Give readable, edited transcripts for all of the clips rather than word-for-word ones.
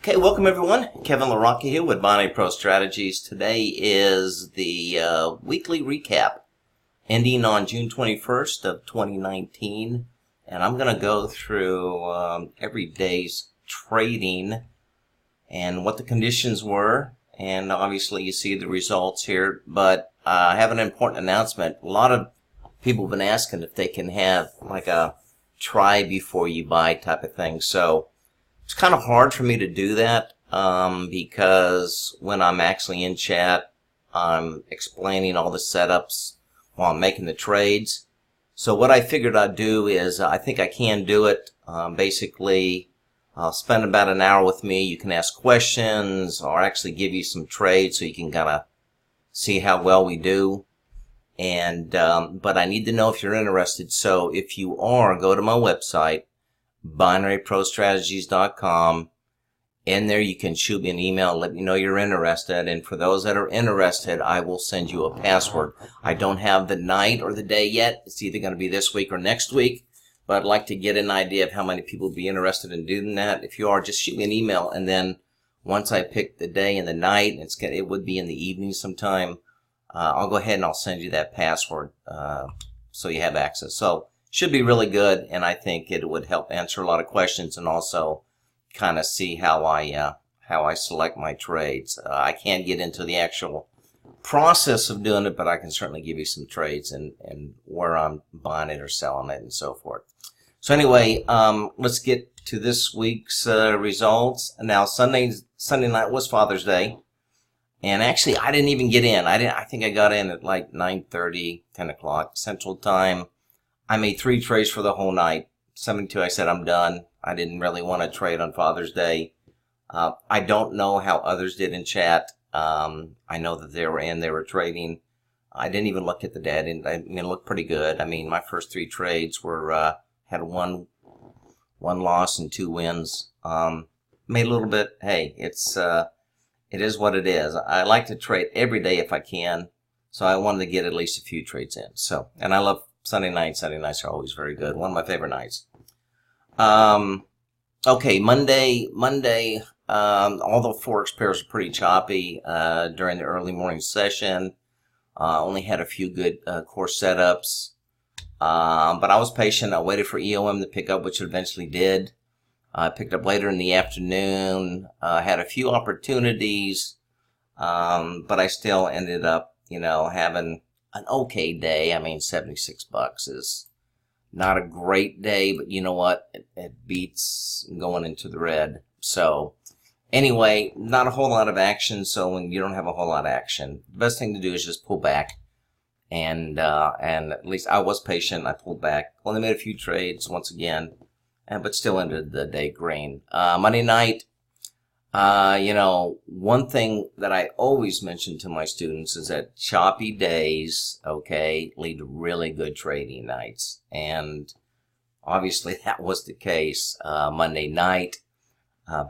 Okay, welcome everyone. Kevin LaRocca here with Bonnie Pro Strategies. Today is the weekly recap ending on June 21st of 2019. And I'm going to go through every day's trading and what the conditions were. And obviously you see the results here. But I have an important announcement. A lot of people have been asking if they can have like a try before you buy type of thing. So it's kind of hard for me to do that because when I'm actually in chat, I'm explaining all the setups while I'm making the trades. So what I figured I'd do is I think I can do it. Basically, I'll spend about an hour with me. You can ask questions or actually give you some trades so you can kind of see how well we do. And but I need to know if you're interested. So if you are, go to my website, binaryprostrategies.com. In there you can shoot me an email, let me know you're interested, and for those that are interested, I will send you a password. I don't have the night or the day yet. It's either going to be this week or next week, but I'd like to get an idea of how many people would be interested in doing that. If you are, just shoot me an email, and then once I pick the day and the night, it would be in the evening sometime, I'll go ahead and I'll send you that password so you have access. So should be really good, and I think it would help answer a lot of questions and also kind of see how I select my trades. I can't get into the actual process of doing it, but I can certainly give you some trades and where I'm buying it or selling it and so forth. So anyway, let's get to this week's results. Now Sunday night was Father's Day, and actually I didn't even get in. I think I got in at like 9:30, 10 o'clock Central Time. I made 3 trades for the whole night. 72, I said I'm done. I didn't really want to trade on Father's Day. I don't know how others did in chat. I know that they were trading. I didn't even look at the data. I mean, it looked pretty good. I mean, my first 3 trades were had one loss and 2 wins. Made a little bit. Hey, it is what it is. I like to trade every day if I can, so I wanted to get at least a few trades in. So, and I love Sunday nights. Sunday nights are always very good. One of my favorite nights. Okay, Monday, all the Forex pairs are pretty choppy, during the early morning session. Only had a few good, core setups. But I was patient. I waited for EOM to pick up, which it eventually did. I picked up later in the afternoon, had a few opportunities, but I still ended up, having an okay day. I mean, $76 is not a great day, but you know what? It beats going into the red. So anyway, not a whole lot of action. So when you don't have a whole lot of action, the best thing to do is just pull back. And at least I was patient. I pulled back. Only made a few trades once again, but still ended the day green. Monday night, one thing that I always mention to my students is that choppy days, lead to really good trading nights. And obviously that was the case. Monday night,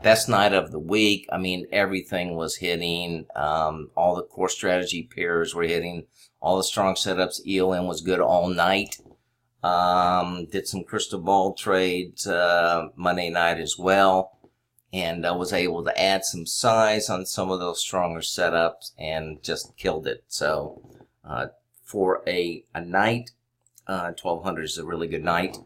best night of the week. I mean, everything was hitting. All the core strategy pairs were hitting. All the strong setups. EOM was good all night. Did some crystal ball trades, Monday night as well. And I was able to add some size on some of those stronger setups and just killed it. So for a night, 1200 is a really good night.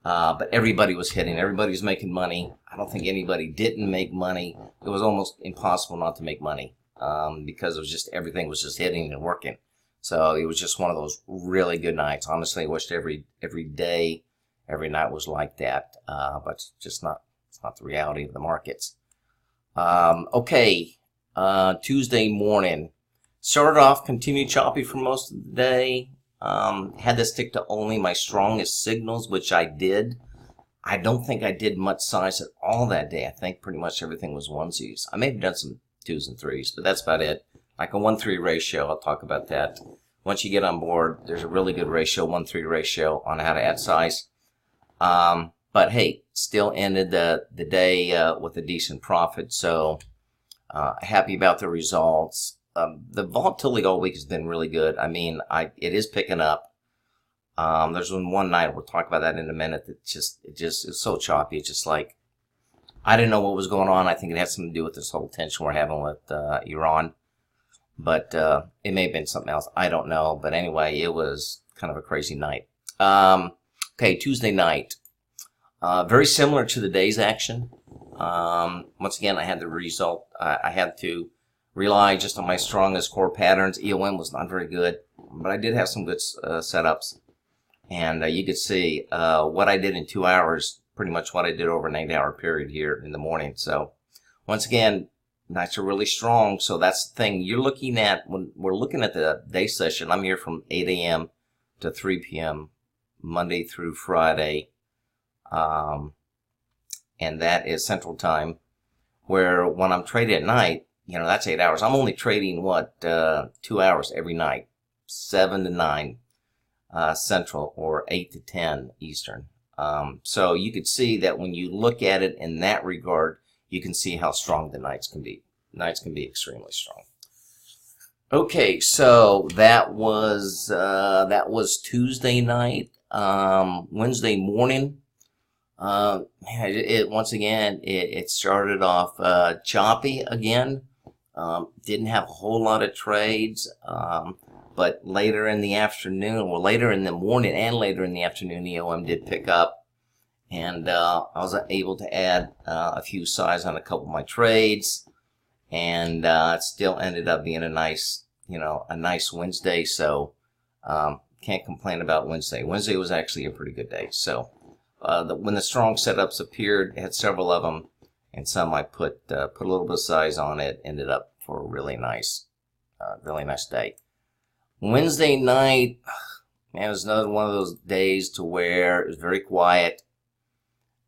But everybody was hitting. Everybody was making money. I don't think anybody didn't make money. It was almost impossible not to make money because it was just everything was just hitting and working. So it was just one of those really good nights. Honestly, I wished every day, every night was like that. But it's just not. It's not the reality of the markets. Tuesday morning. Started off, continued choppy for most of the day. Had to stick to only my strongest signals, which I did. I don't think I did much size at all that day. I think pretty much everything was onesies. I may have done some 2s and 3s, but that's about it. Like a 1-3 ratio, I'll talk about that. Once you get on board, there's a really good ratio, 1-3 ratio on how to add size. But hey, still ended the day with a decent profit, so happy about the results. The volatility all week has been really good. I mean, it is picking up. There's one night, we'll talk about that in a minute, that it just is so choppy. It's just like I didn't know what was going on. I think it had something to do with this whole tension we're having with Iran. But it may have been something else. I don't know. But anyway, it was kind of a crazy night. Okay, Tuesday night. Very similar to the day's action. Once again, I had the result. I had to rely just on my strongest core patterns. EOM was not very good, but I did have some good setups. And you could see what I did in 2 hours, pretty much what I did over an 8-hour period here in the morning. So once again, nights are really strong. So that's the thing you're looking at when we're looking at the day session. I'm here from 8 a.m. to 3 p.m. Monday through Friday. And that is Central Time, where when I'm trading at night, that's 8 hours. I'm only trading, 2 hours every night, 7 to 9 Central or 8 to 10 Eastern. So you could see that when you look at it in that regard, you can see how strong the nights can be. Nights can be extremely strong. Okay, so that was Tuesday night. Wednesday morning. Once again, it started off choppy again. Didn't have a whole lot of trades, but later in the afternoon, or later in the morning and later in the afternoon, EOM did pick up, and I was able to add a few size on a couple of my trades, and it still ended up being a nice Wednesday. So can't complain about Wednesday. Wednesday was actually a pretty good day. So. When the strong setups appeared, I had several of them, and some I put a little bit of size on it. Ended up for a really nice day. Wednesday night, man, it was another one of those days to where it was very quiet.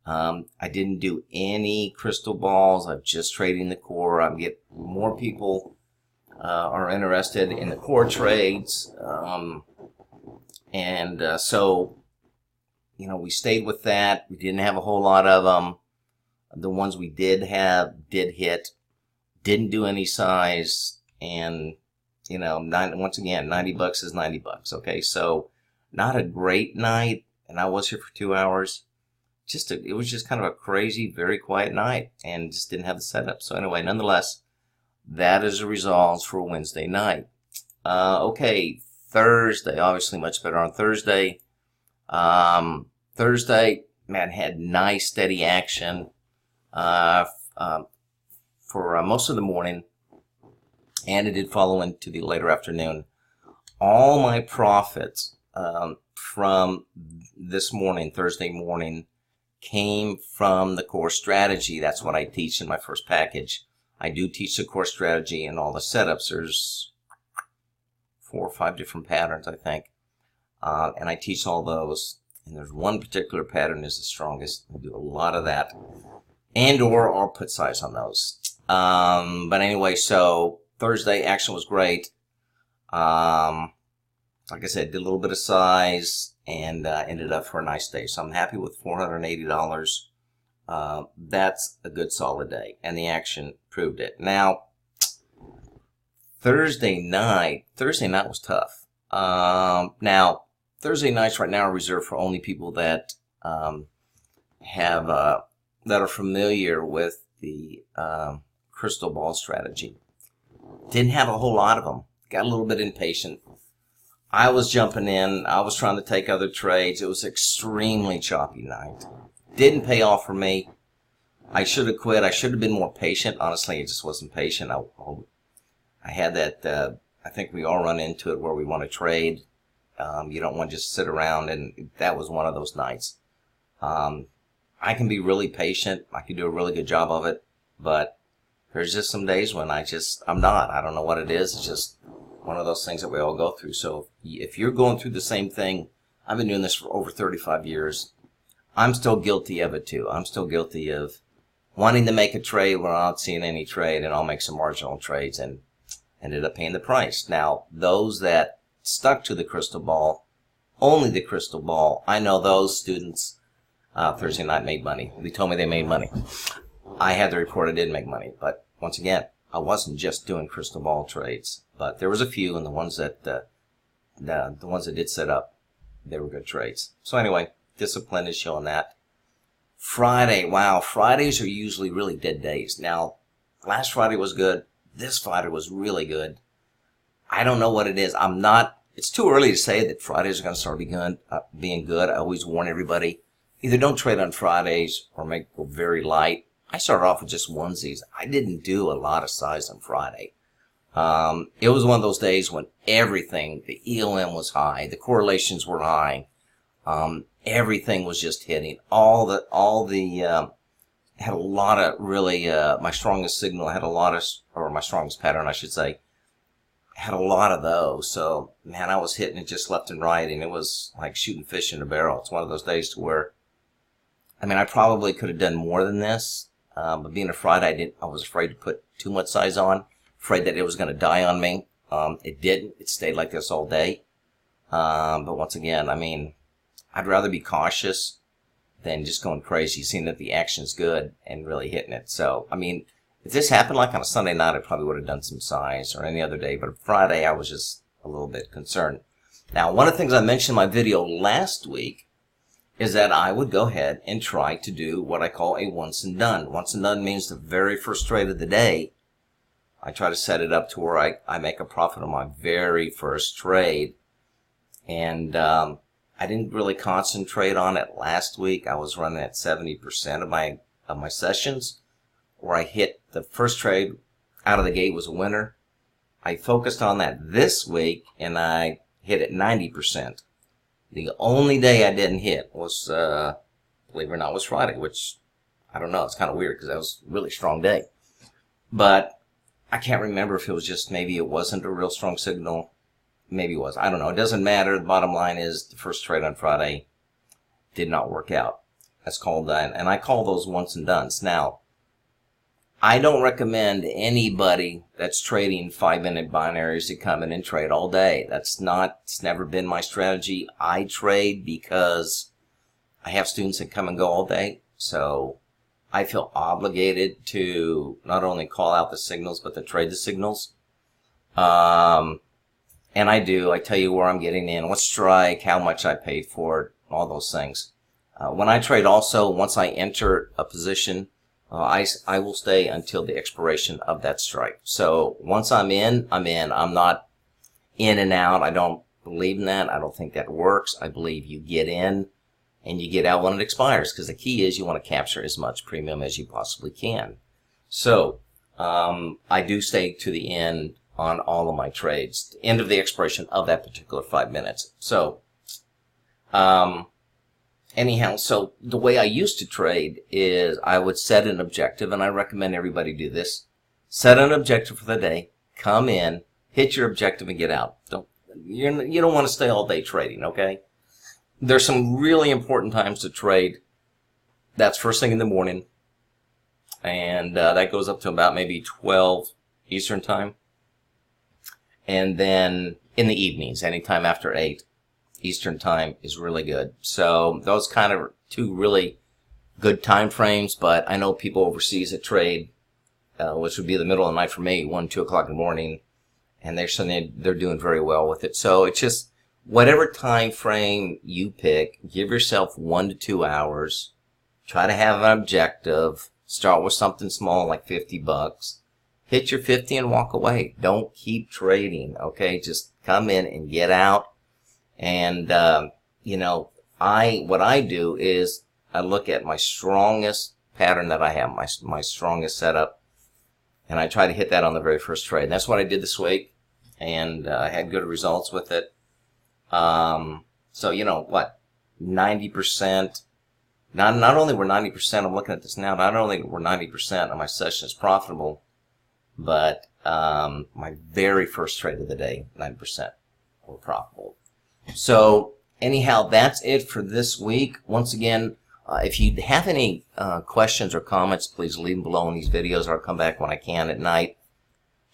I didn't do any crystal balls. I'm just trading the core. I get more people are interested in the core trades, so. We stayed with that. We didn't have a whole lot of them. The ones we did have did hit. Didn't do any size. And, once again, $90 is $90. Okay, so not a great night. And I was here for 2 hours. It was just kind of a crazy, very quiet night. And just didn't have the setup. So anyway, nonetheless, that is the results for Wednesday night. Okay, Thursday. Obviously much better on Thursday. Thursday, man, had nice steady action for most of the morning, and it did follow into the later afternoon. All my profits from this morning, Thursday morning, came from the core strategy. That's what I teach in my first package. I do teach the core strategy and all the setups. There's 4 or 5 different patterns, I think. And I teach all those. And there's one particular pattern is the strongest. I do a lot of that. Or I'll put size on those. But anyway, so Thursday action was great. Like I said, did a little bit of size and ended up for a nice day. So I'm happy with $480. That's a good solid day. And the action proved it. Now, Thursday night was tough. Now, Thursday nights right now are reserved for only people that that are familiar with the crystal ball strategy. Didn't have a whole lot of them. Got a little bit impatient. I was jumping in. I was trying to take other trades. It was an extremely choppy night. Didn't pay off for me. I should have quit. I should have been more patient. Honestly, I just wasn't patient. I had that. I think we all run into it where we want to trade. You don't want to just sit around, and that was one of those nights. I can be really patient. I can do a really good job of it, but there's just some days when I'm not. I don't know what it is. It's just one of those things that we all go through. So if you're going through the same thing, I've been doing this for over 35 years. I'm still guilty of it too. I'm still guilty of wanting to make a trade when I'm not seeing any trade, and I'll make some marginal trades and ended up paying the price. Now, those that stuck to the crystal ball, only the crystal ball, I know those students Thursday night made money. They told me they made money. I had the report I didn't make money, but once again, I wasn't just doing crystal ball trades, but there was a few, and the ones that did set up, they were good trades. So anyway, discipline is showing that. Friday, wow, Fridays are usually really dead days. Now, last Friday was good. This Friday was really good. I don't know what it is. It's too early to say that Fridays are going to start being good. I always warn everybody, either don't trade on Fridays or make go very light. I started off with just onesies. I didn't do a lot of size on Friday. It was one of those days when everything, the ELM was high, the correlations were high, everything was just hitting. Had a lot of really, my strongest signal had a lot of, or my strongest pattern, I should say, had a lot of those. So, man, I was hitting it just left and right, and it was like shooting fish in a barrel. It's one of those days to where, I mean, I probably could have done more than this, but being a Friday, I was afraid to put too much size on, afraid that it was going to die on me. It didn't. It stayed like this all day. But once again, I mean, I'd rather be cautious than just going crazy, seeing that the action's good and really hitting it. So, I mean, if this happened like on a Sunday night, I probably would have done some size, or any other day. But Friday, I was just a little bit concerned. Now, one of the things I mentioned in my video last week is that I would go ahead and try to do what I call a once and done. Once and done means the very first trade of the day, I try to set it up to where I make a profit on my very first trade. And I didn't really concentrate on it last week. I was running at 70% of my sessions, where I hit the first trade out of the gate was a winner. I focused on that this week, and I hit it 90%. The only day I didn't hit was, believe it or not, was Friday, which, I don't know, it's kind of weird because that was a really strong day. But I can't remember if it was just maybe it wasn't a real strong signal. Maybe it was. I don't know. It doesn't matter. The bottom line is the first trade on Friday did not work out. That's called, and I call those once and dones. Now, I don't recommend anybody that's trading 5-minute binaries to come in and trade all day. It's never been my strategy. I trade because I have students that come and go all day. So I feel obligated to not only call out the signals, but to trade the signals. And I do. I tell you where I'm getting in, what strike, how much I paid for it, all those things. When I trade also, once I enter a position, I will stay until the expiration of that strike. So once I'm in, I'm in. I'm not in and out. I don't believe in that. I don't think that works. I believe you get in and you get out when it expires, because the key is you want to capture as much premium as you possibly can. So I do stay to the end on all of my trades, the end of the expiration of that particular 5 minutes. So anyhow, so the way I used to trade is I would set an objective, and I recommend everybody do this. Set an objective for the day, come in, hit your objective, and get out. You don't want to stay all day trading, okay? There's some really important times to trade. That's first thing in the morning, and that goes up to about maybe 12 Eastern time. And then in the evenings, anytime after 8 Eastern time is really good. So those kind of two really good time frames. But I know people overseas that trade, which would be the middle of the night for me, 1, 2 o'clock in the morning, and they're doing very well with it. So it's just whatever time frame you pick, give yourself 1 to 2 hours. Try to have an objective. Start with something small like $50. Hit your 50 and walk away. Don't keep trading, okay? Just come in and get out. And, what I do is I look at my strongest pattern that I have, my strongest setup, and I try to hit that on the very first trade. And that's what I did this week, and I had good results with it. So, 90%, not only were 90%, I'm looking at this now, not only were 90% of my sessions profitable, but my very first trade of the day, 9% were profitable. So anyhow, that's it for this week. Once again, if you have any questions or comments, please leave them below in these videos, or I'll come back when I can at night,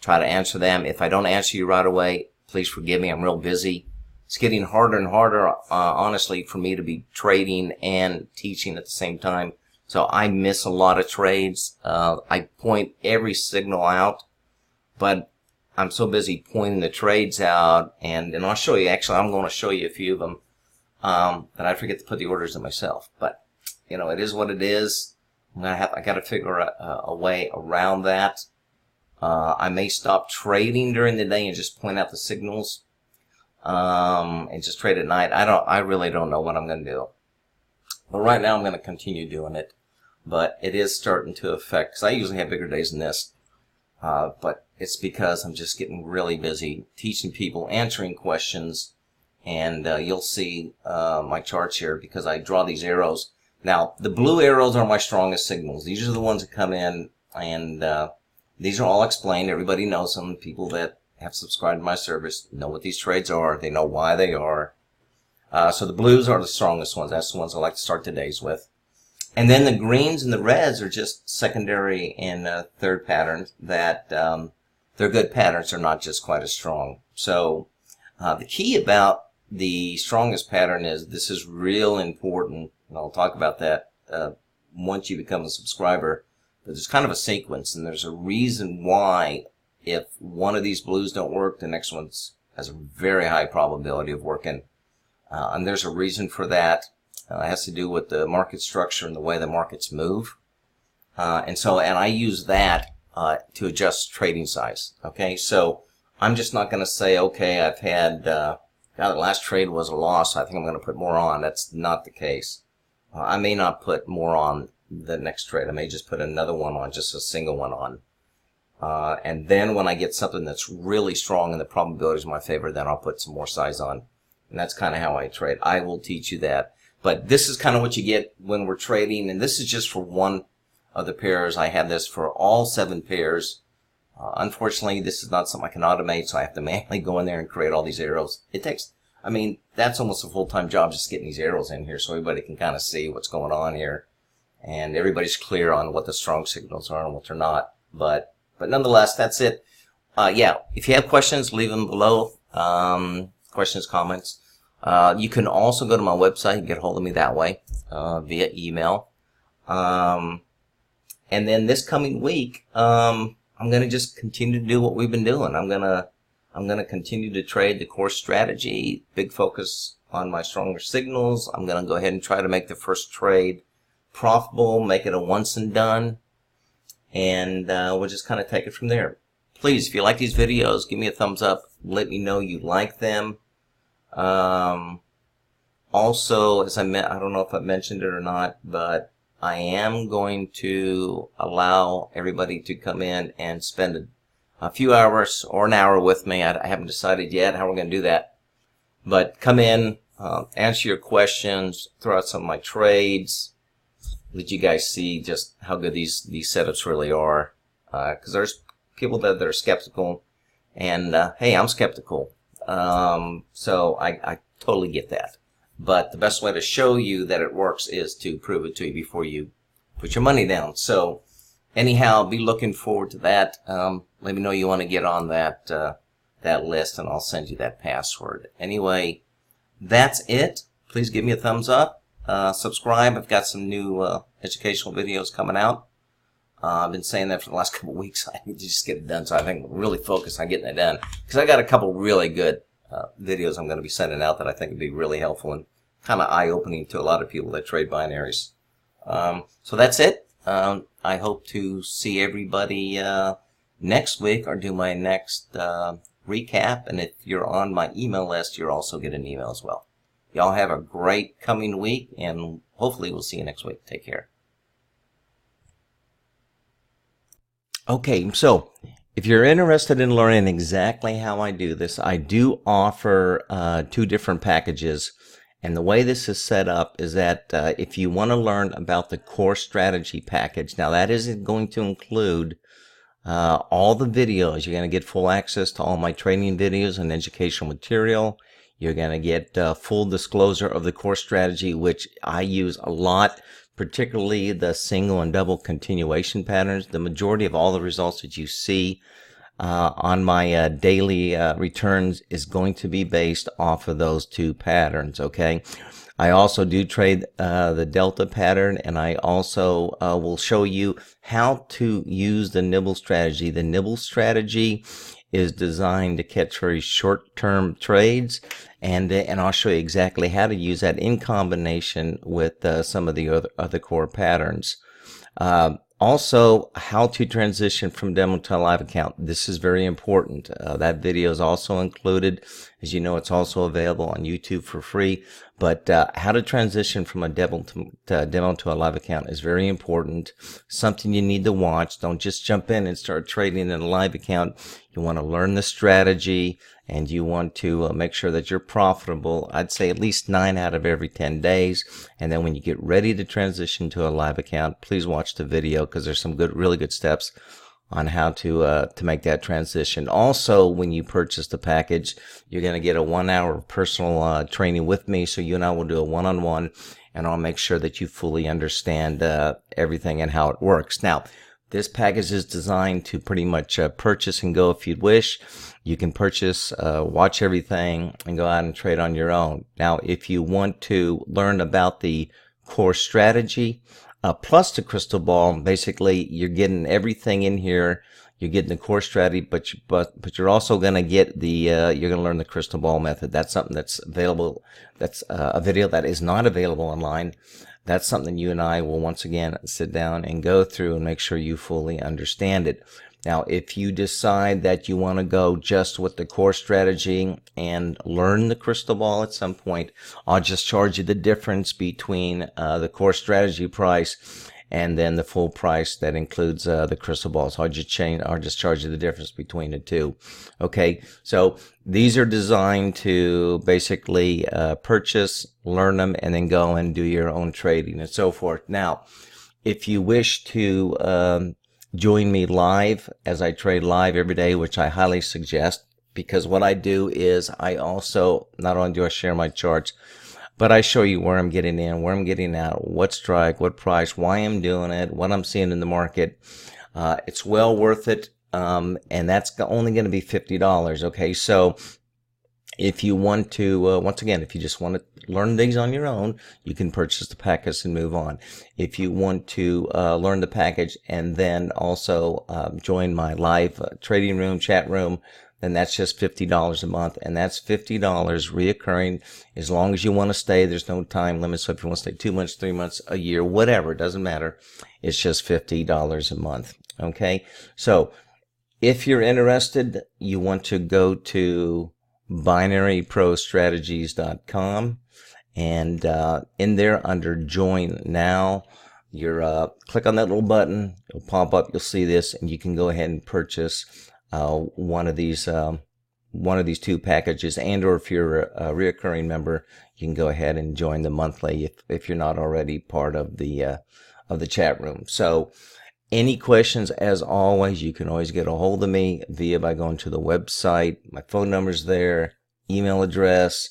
try to answer them. If I don't answer you right away, please forgive me. I'm real busy. It's getting harder and harder, honestly, for me to be trading and teaching at the same time. So I miss a lot of trades. I point every signal out, but I'm so busy pointing the trades out, and I'll show you, actually, I'm going to show you a few of them, that I forget to put the orders in myself. But it is what it is. I got to figure out a way around that. I may stop trading during the day and just point out the signals, and just trade at night. I really don't know what I'm going to do. But right now I'm going to continue doing it. But it is starting to affect, because I usually have bigger days than this. But it's because I'm just getting really busy teaching people, answering questions, and you'll see my charts here because I draw these arrows. Now, the blue arrows are my strongest signals. These are the ones that come in, and these are all explained. Everybody knows them. People that have subscribed to my service know what these trades are. They know why they are. So the blues are the strongest ones. That's the ones I like to start the days with. And then the greens and the reds are just secondary and third patterns that they're good patterns. They're not just quite as strong. So the key about the strongest pattern is this is real important. And I'll talk about that once you become a subscriber. But there's kind of a sequence, and there's a reason why if one of these blues don't work, the next one has a very high probability of working. And there's a reason for that. It has to do with the market structure and the way the markets move. And I use that to adjust trading size. Okay, so I'm just not going to say, okay, I've had, the last trade was a loss, I think I'm going to put more on. That's not the case. I may not put more on the next trade. I may just put another one on, just a single one on. And then when I get something that's really strong and the probability is in my favor, then I'll put some more size on. And that's kind of how I trade. I will teach you that. But this is kind of what you get when we're trading. And this is just for one of the pairs. I have this for all 7 pairs. Unfortunately, this is not something I can automate, so I have to manually go in there and create all these arrows. It takes, that's almost a full-time job just getting these arrows in here so everybody can kind of see what's going on here. And everybody's clear on what the strong signals are and what they're not. But nonetheless, that's it. Yeah, if you have questions, leave them below. Questions, comments. You can also go to my website and get a hold of me that way via email. And then this coming week, I'm going to just continue to do what we've been doing. I'm going to continue to trade the core strategy, big focus on my stronger signals. I'm going to go ahead and try to make the first trade profitable, make it a once and done, and we'll just kind of take it from there. Please, if you like these videos, give me a thumbs up. Let me know you like them. Also, as I don't know if I mentioned it or not, but I am going to allow everybody to come in and spend a few hours or an hour with me. I haven't decided yet how we're going to do that. But come in, answer your questions, throw out some of my trades, let you guys see just how good these setups really are. Because there's people that are skeptical, and hey, I'm skeptical. So I totally get that. But the best way to show you that it works is to prove it to you before you put your money down. So anyhow, be looking forward to that. Let me know you want to get on that list, and I'll send you that password. Anyway, that's it. Please give me a thumbs up. Subscribe. I've got some new educational videos coming out. I've been saying that for the last couple of weeks. I need to just get it done, so I think I'm really focused on getting it done. Because I got a couple really good videos I'm going to be sending out that I think would be really helpful and kind of eye-opening to a lot of people that trade binaries. So that's it. I hope to see everybody next week or do my next recap. And if you're on my email list, you'll also get an email as well. Y'all have a great coming week, and hopefully we'll see you next week. Take care. Okay, so if you're interested in learning exactly how I do this, I do offer 2 different packages. And the way this is set up is that if you want to learn about the core strategy package, now that isn't going to include all the videos. You're going to get full access to all my training videos and educational material. You're going to get full disclosure of the core strategy, which I use a lot, particularly the single and double continuation patterns. The majority of all the results that you see on my daily returns is going to be based off of those 2 patterns, okay? I also do trade the delta pattern, and I also will show you how to use the nibble strategy. The nibble strategy is designed to catch very short-term trades, and I'll show you exactly how to use that in combination with some of the other core patterns. Also, how to transition from demo to a live account. This is very important. That video is also included. As you know, it's also available on YouTube for free. But how to transition from a demo to a live account is very important. Something you need to watch. Don't just jump in and start trading in a live account. You want to learn the strategy, and you want to make sure that you're profitable. I'd say at least 9 out of every 10 days. And then when you get ready to transition to a live account, please watch the video, because there's some really good steps on how to make that transition. Also, when you purchase the package, you're going to get a 1 hour of personal training with me. So you and I will do a one-on-one, and I'll make sure that you fully understand everything and how it works. Now, this package is designed to pretty much purchase and go if you'd wish. You can purchase, watch everything, and go out and trade on your own. Now, if you want to learn about the core strategy, plus the crystal ball, basically you're getting everything in here. You're getting the core strategy, but you're also going to get the you're going to learn the crystal ball method. That's something that's available. That's a video that is not available online. That's something you and I will once again sit down and go through and make sure you fully understand it. Now, if you decide that you want to go just with the core strategy and learn the crystal ball at some point, I'll just charge you the difference between the core strategy price and then the full price that includes the crystal balls. So I'll just charge you the difference between the two. Okay, so these are designed to basically purchase, learn them, and then go and do your own trading and so forth. Now, if you wish to join me live as I trade live every day, which I highly suggest, because what I do is I also, not only do I share my charts, but I show you where I'm getting in, where I'm getting out, what strike, what price, why I'm doing it, what I'm seeing in the market. It's well worth it, and that's only going to be $50. Okay, so if you want to, once again, if you just want to learn these on your own, you can purchase the package and move on. If you want to learn the package and then also join my live trading room, chat room, then that's just $50 a month, and that's $50 reoccurring as long as you want to stay. There's no time limit, so if you want to stay 2 months, 3 months, a year, whatever, it doesn't matter. It's just $50 a month. Okay, so if you're interested, you want to go to binaryprostrategies.com, and in there under Join Now, you're click on that little button. It'll pop up. You'll see this, and you can go ahead and purchase one of these 2 packages, and or if you're a reoccurring member, you can go ahead and join the monthly if you're not already part of the chat room. So any questions, as always, you can always get a hold of me by going to the website. My phone number's there, email address,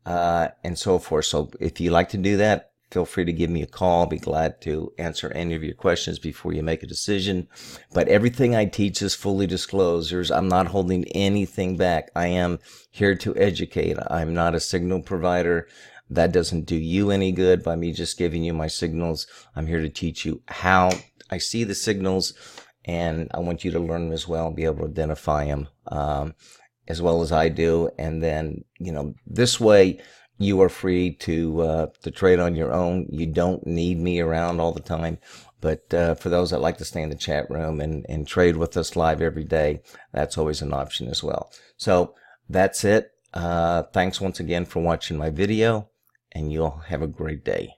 and so forth. So if you like to do that, feel free to give me a call. I'll be glad to answer any of your questions before you make a decision. But everything I teach is fully disclosed. I'm not holding anything back. I am here to educate. I'm not a signal provider. That doesn't do you any good by me just giving you my signals. I'm here to teach you how I see the signals, and I want you to learn them as well and be able to identify them as well as I do. And then, this way you are free to trade on your own. You don't need me around all the time. But for those that like to stay in the chat room and trade with us live every day, that's always an option as well. So that's it. Thanks once again for watching my video, and you'll have a great day.